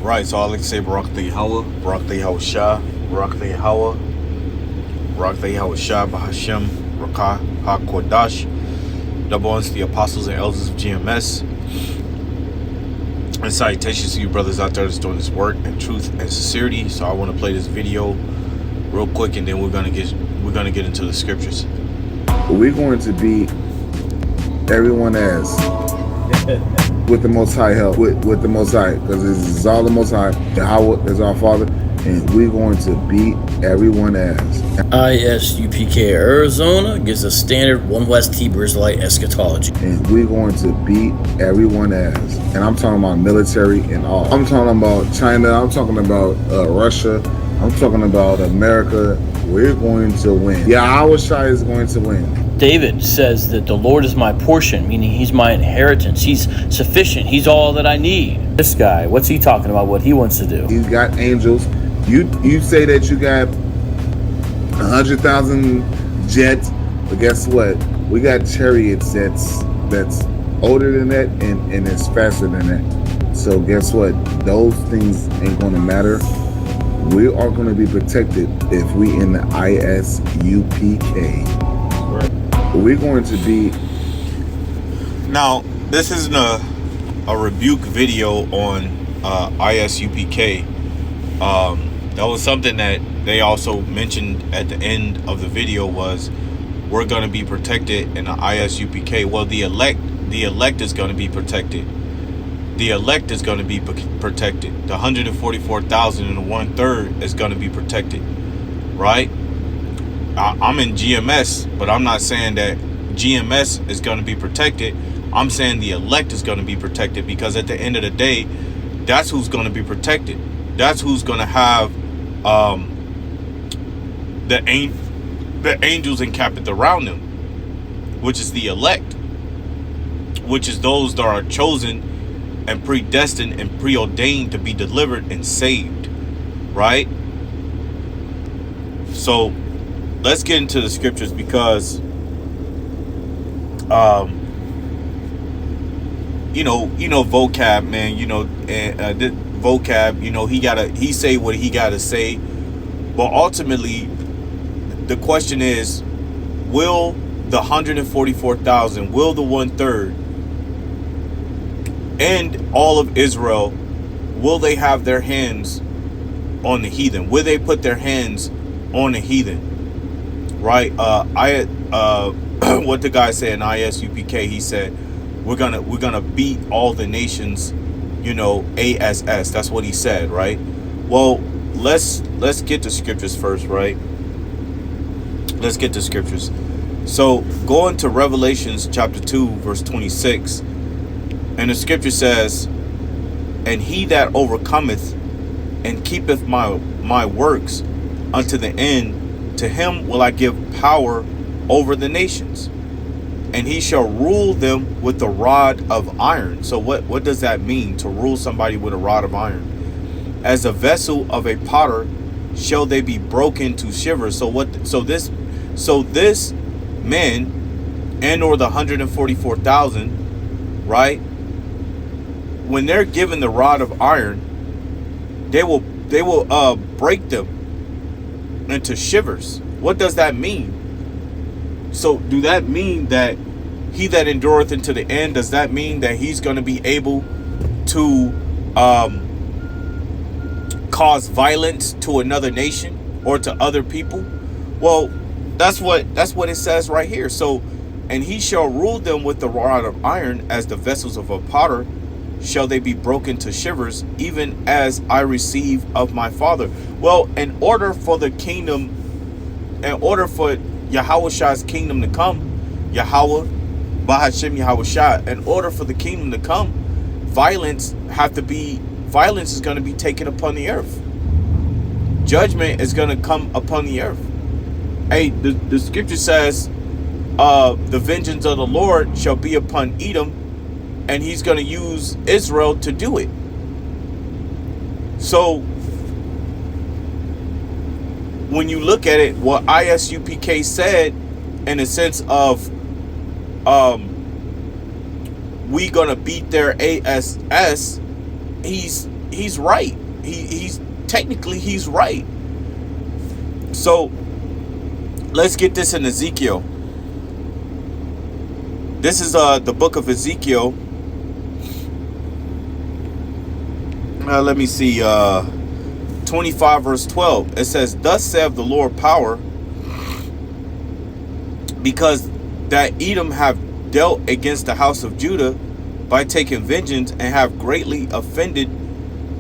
Right, so I like to say Barak the Yahweh, Barak the Yahweh Shah, Barak the Yahweh, Barak the Yahweh Shah, Bahashem, Rakah HaKodash. Double honors to the apostles and elders of GMS. And salutations to you brothers out there that's doing this work in truth and sincerity. So I want to play this video real quick, and then we're gonna get into the scriptures. We're going to beat everyone ass with the Most High help, with the Most High, because it's all the Most High. Yahweh is our Father, and we're going to beat everyone ass. ISUPK Arizona gives a standard One West Hebrew Israelite eschatology. And we're going to beat everyone ass. And I'm talking about military and all. I'm talking about China. I'm talking about Russia. I'm talking about America. We're going to win. Yahweh Shai is going to win. David says that the Lord is my portion, meaning he's my inheritance. He's sufficient. He's all that I need. This guy, what's he talking about? What he wants to do? He's got angels. You say that you got 100,000 jets, but guess what? We got chariots that's older than that and it's faster than that. So guess what? Those things ain't gonna matter. We are going to be protected if we in the ISUPK. Right. We're going to be. Now, this isn't a rebuke video on ISUPK. That was something that they also mentioned at the end of the video, was we're going to be protected in the ISUPK. Well, the elect is going to be protected. The elect is going to be protected. The 144,000 and the 1/3 is going to be protected, right? I'm in GMS, but I'm not saying that GMS is going to be protected. I'm saying the elect is going to be protected, because at the end of the day, that's who's going to be protected. That's who's going to have the angels encamped around them, which is the elect, which is those that are chosen and predestined and preordained to be delivered and saved, right? So let's get into the scriptures, because you know vocab, man, and vocab, he say what he gotta say, but ultimately the question is, will the 144,000, will the 1/3 and all of Israel, will they have their hands on the heathen? Will they put their hands on the heathen? Right? What the guy said in ISUPK, he said, we're gonna beat all the nations, ASS. That's what he said, right? Well, let's get the scriptures first, right? Let's get the scriptures. So go into Revelations chapter 2, verse 26. And the scripture says, and he that overcometh and keepeth my works unto the end, to him will I give power over the nations, and he shall rule them with the rod of iron. So what does that mean, to rule somebody with a rod of iron? As a vessel of a potter shall they be broken to shivers. So this men, and or the 144,000, right? When they're given the rod of iron, they will break them into shivers. What does that mean? So do that mean that he that endureth unto the end, does that mean that he's going to be able to cause violence to another nation or to other people? Well, that's what it says right here. So, and he shall rule them with the rod of iron, as the vessels of a potter shall they be broken to shivers, even as I receive of my Father. Well, in order for Yahweh Shai's kingdom to come, Yahweh, Bahashem Yahweh Shai, in order for the kingdom to come, violence is going to be taken upon the earth. Judgment is going to come upon the earth. Hey, the scripture says, the vengeance of the Lord shall be upon Edom, and he's going to use Israel to do it. So when you look at it, what ISUPK said, in a sense of we gonna beat their ASS, he's he's right. He's technically he's right. So let's get this in Ezekiel. This is the book of Ezekiel. Let me see. 25 verse 12. It says, "Thus saith the Lord power, because that Edom have dealt against the house of Judah by taking vengeance, and have greatly offended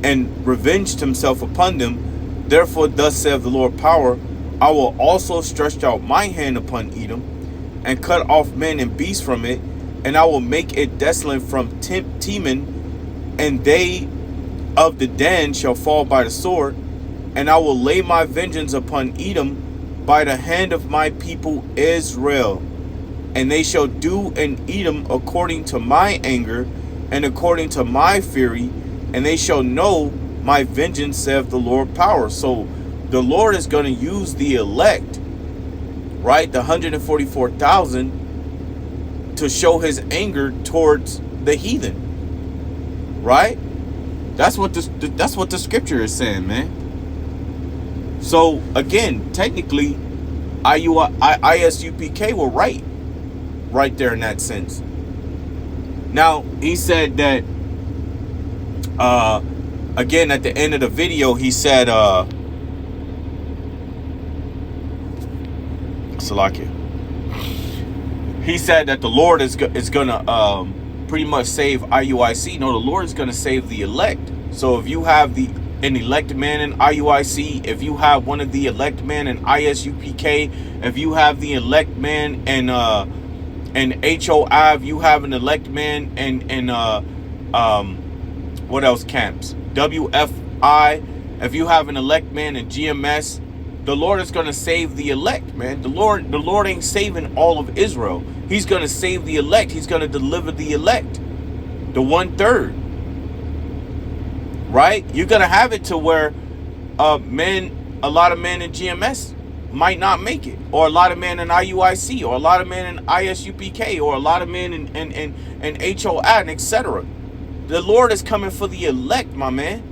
and revenged himself upon them. Therefore thus saith the Lord power, I will also stretch out my hand upon Edom, and cut off men and beasts from it, and I will make it desolate from Teman, and they of the Dan shall fall by the sword, and I will lay my vengeance upon Edom by the hand of my people Israel. And they shall do in Edom according to my anger, and according to my fury, and they shall know my vengeance, saith the Lord power." So the Lord is going to use the elect, right, the 144,000, to show his anger towards the heathen, right? That's what the scripture is saying, man. So again, technically, ISUPK were right there in that sense. Now he said that again at the end of the video, he said Salakia. He said that the Lord is gonna pretty much save IUIC. No, the Lord is gonna save the elect. So if you have an elect man in IUIC, if you have one of the elect men in ISUPK, if you have the elect man in HOI, if you have an elect man in what else camps? WFI, if you have an elect man in GMS, the Lord is gonna save the elect, man. The Lord ain't saving all of Israel. He's gonna save the elect. He's gonna deliver the elect, the 1/3. Right? You're gonna have it to where a lot of men in GMS might not make it, or a lot of men in IUIC, or a lot of men in ISUPK, or a lot of men in HOI, and etc. The Lord is coming for the elect, my man.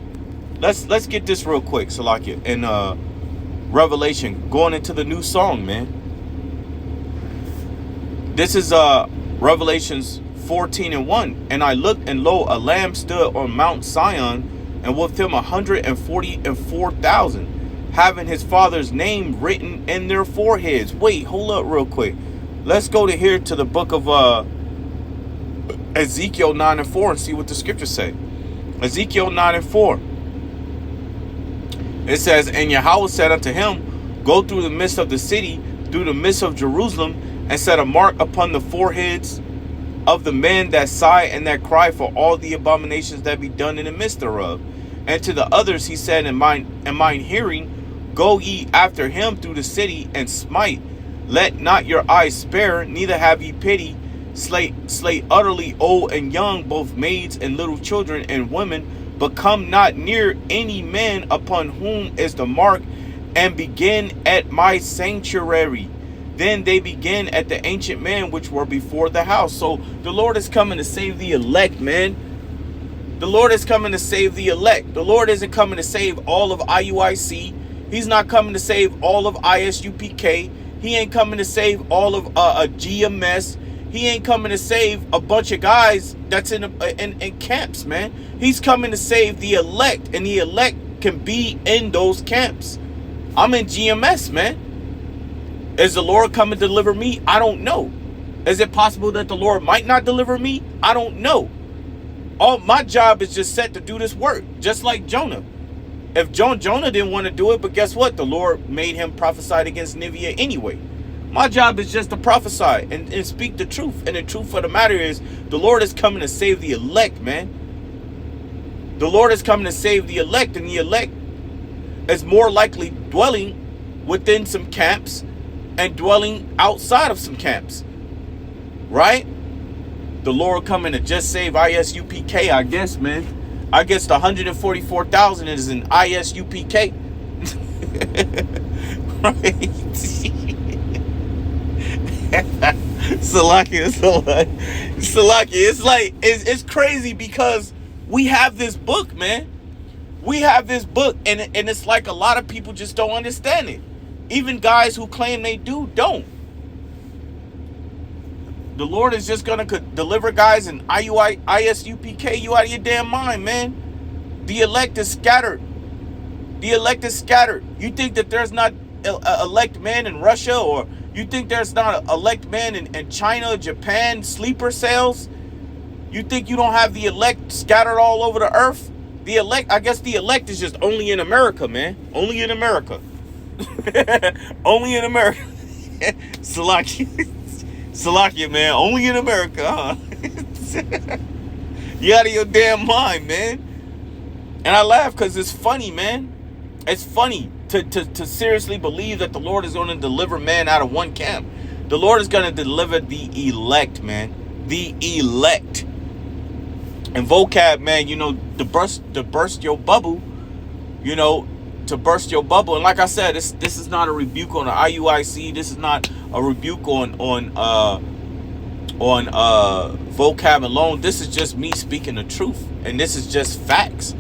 Let's get this real quick, Salakia. In Revelation, going into the new song, man. This is Revelations 14:1. "And I looked, and lo, a lamb stood on Mount Sion, and with him 144,000, having his father's name written in their foreheads." Wait, hold up real quick. Let's go to here to the book of Ezekiel 9:4 and see what the scriptures say. Ezekiel 9:4. It says, "And Yahweh said unto him, Go through the midst of the city, through the midst of Jerusalem, and set a mark upon the foreheads of the men that sigh and that cry for all the abominations that be done in the midst thereof. And to the others he said in mine hearing, Go ye after him through the city, and smite. Let not your eyes spare, neither have ye pity. Slay utterly old and young, both maids and little children and women, but come not near any man upon whom is the mark, and begin at my sanctuary. Then they begin at the ancient men which were before the house." So the Lord is coming to save the elect, man. The Lord is coming to save the elect. The Lord isn't coming to save all of IUIC. He's not coming to save all of ISUPK. He ain't coming to save all of GMS. He ain't coming to save a bunch of guys that's in camps, man. He's coming to save the elect, and the elect can be in those camps. I'm in GMS, man. Is the Lord coming to deliver me? I don't know. Is it possible that the Lord might not deliver me? I don't know. All my job is just set to do this work, just like Jonah. If Jonah didn't want to do it, but guess what? The Lord made him prophesy against Nineveh anyway. My job is just to prophesy and speak the truth. And the truth of the matter is, the Lord is coming to save the elect, man. The Lord is coming to save the elect, and the elect is more likely dwelling within some camps and dwelling outside of some camps, right? The Lord coming to just save ISUPK, I guess, man. I guess the 144,000 is in ISUPK. Right? Salakia. It's like, it's crazy because we have this book, man. We have this book, and it's like a lot of people just don't understand it. Even guys who claim they don't. The Lord is just going to deliver guys in ISUPK. You out of your damn mind, man. The elect is scattered. The elect is scattered. You think that there's not elect men in Russia, or you think there's not elect men in China, Japan, sleeper cells? You think you don't have the elect scattered all over the earth? The elect, I guess the elect is just only in America, man. Only in America. Only in America. Salakia, man. Only in America, huh? You out of your damn mind, man. And I laugh because it's funny, man. It's funny to seriously believe that the Lord is going to deliver man out of one camp. The Lord is going to deliver the elect, man. The elect. And vocab, man, you know, to burst your bubble, you know, to burst your bubble. And like I said, this is not a rebuke on the IUIC. This is not a rebuke on vocab alone. This is just me speaking the truth. And this is just facts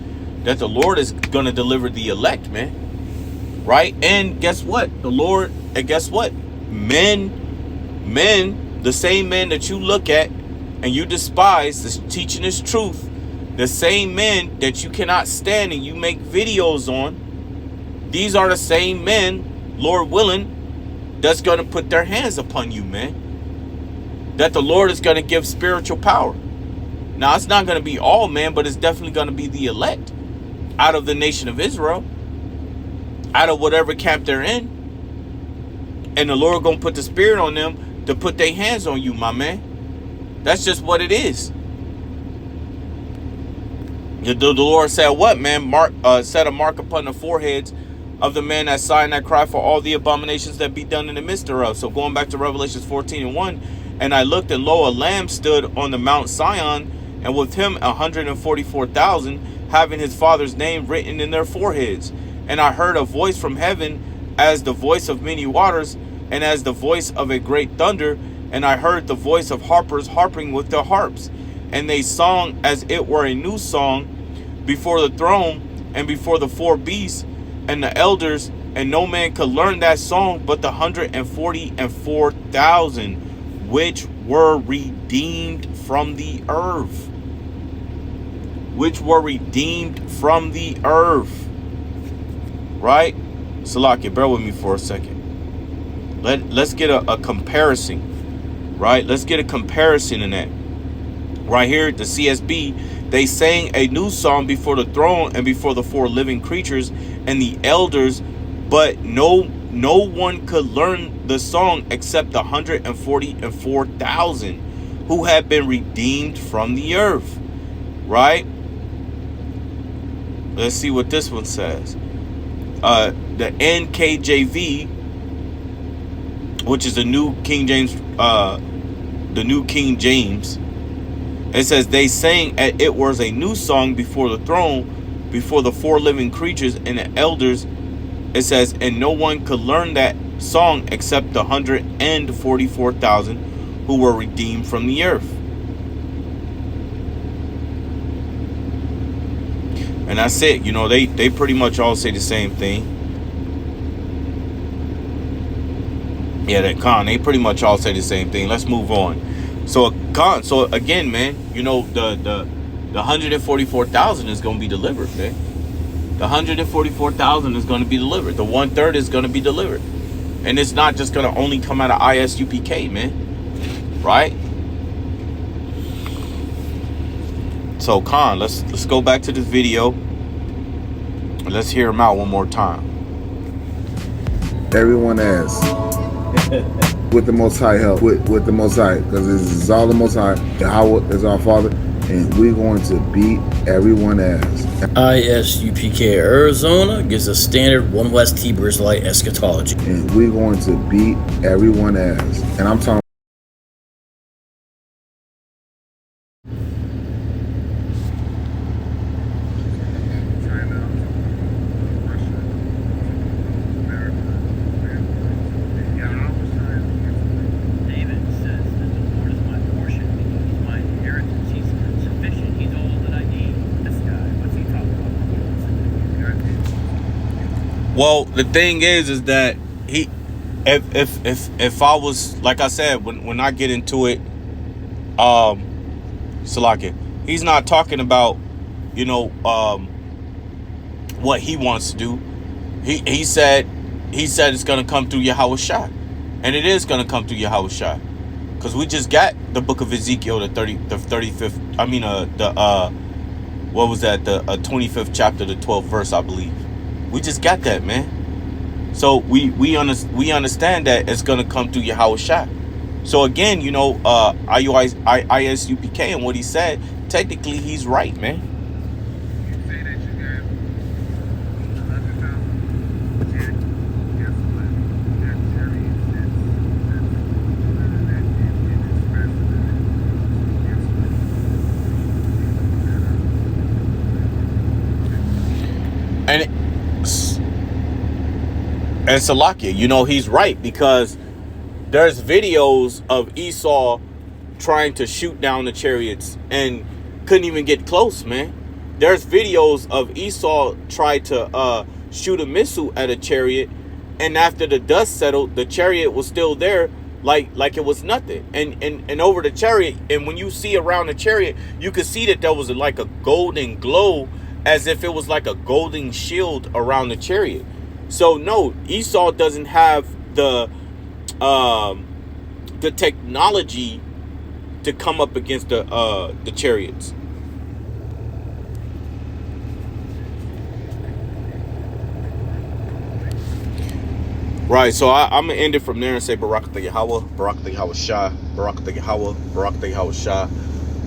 that the Lord is going to deliver the elect, man. Right? And guess what? The Lord, and guess what? Men, the same men that you look at and you despise, this teaching this truth, the same men that you cannot stand and you make videos on, these are the same men, Lord willing, that's going to put their hands upon you, man. That the Lord is going to give spiritual power. Now, it's not going to be all men, but it's definitely going to be the elect out of the nation of Israel, out of whatever camp they're in. And the Lord going to put the spirit on them to put their hands on you, my man. That's just what it is. The Lord said what, man? Set a mark upon the foreheads of the men that sigh and that cry for all the abominations that be done in the midst thereof. So going back to Revelations 14:1, and I looked, and lo, a lamb stood on the Mount Sion, and with him 144,000, having his father's name written in their foreheads. And I heard a voice from heaven as the voice of many waters, and as the voice of a great thunder. And I heard the voice of harpers harping with their harps. And they sung as it were a new song before the throne and before the four beasts and the elders. And no man could learn that song but the 144,000 which were redeemed from the earth. Which were redeemed from the earth. Right? Salakia, bear with me for a second. Let's get a comparison. Right? Let's get a comparison in that. Right here, the CSB, they sang a new song before the throne and before the four living creatures and the elders, but no one could learn the song except the 144,000 who had been redeemed from the earth. Right? Let's see what this one says. The NKJV, which is the New King James, it says they sang it was a new song before the throne, before the four living creatures and the elders. It says, and no one could learn that song except the 144,000 who were redeemed from the earth. And that's it. You know, they pretty much all say the same thing. Yeah, they pretty much all say the same thing. Let's move on. So again, man, you know, the 144,000 is going to be delivered, man. The 144,000 is going to be delivered. The 1/3 is going to be delivered. And it's not just going to only come out of ISUPK, man. Right? So let's go back to this video. And let's hear him out one more time. Everyone asks. With the Most High help, with the Most High, because this is all the Most High. Yahweh is our Father, and we're going to beat everyone ass. ISUPK Arizona gives a standard One West Hebrew Israelite eschatology. And we're going to beat everyone ass. And I'm talking. Well, the thing is that he, if I was, like I said, when I get into it, Salakia, he's not talking about, what he wants to do. He said it's gonna come through Yahweh Shai, and it is gonna come through Yahweh Shai, because we just got the book of Ezekiel, the 35th. I mean, what was that? The 25th chapter, the 12th verse, I believe. We just got that, man. So we understand that it's gonna come through Yahweh Shai. So again, ISUPK and what he said, technically he's right, man. And Salakia, he's right, because there's videos of Esau trying to shoot down the chariots and couldn't even get close, man. There's videos of Esau tried to shoot a missile at a chariot, and after the dust settled, the chariot was still there, like it was nothing. And over the chariot, and when you see around the chariot, you could see that there was like a golden glow, as if it was like a golden shield around the chariot. So no, Esau doesn't have the technology to come up against the chariots. Right, so I'm gonna end it from there and say Barak the Yahweh, Barak the Yahweh Shah, Barak the Yahweh, Barak the Yahweh Shah,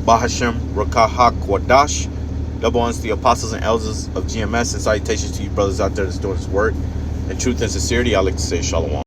Bahashem, Rakah Kwadash. Double honors to the apostles and elders of GMS, and salutations to you brothers out there that's doing this work. In truth and sincerity, I like to say shalom.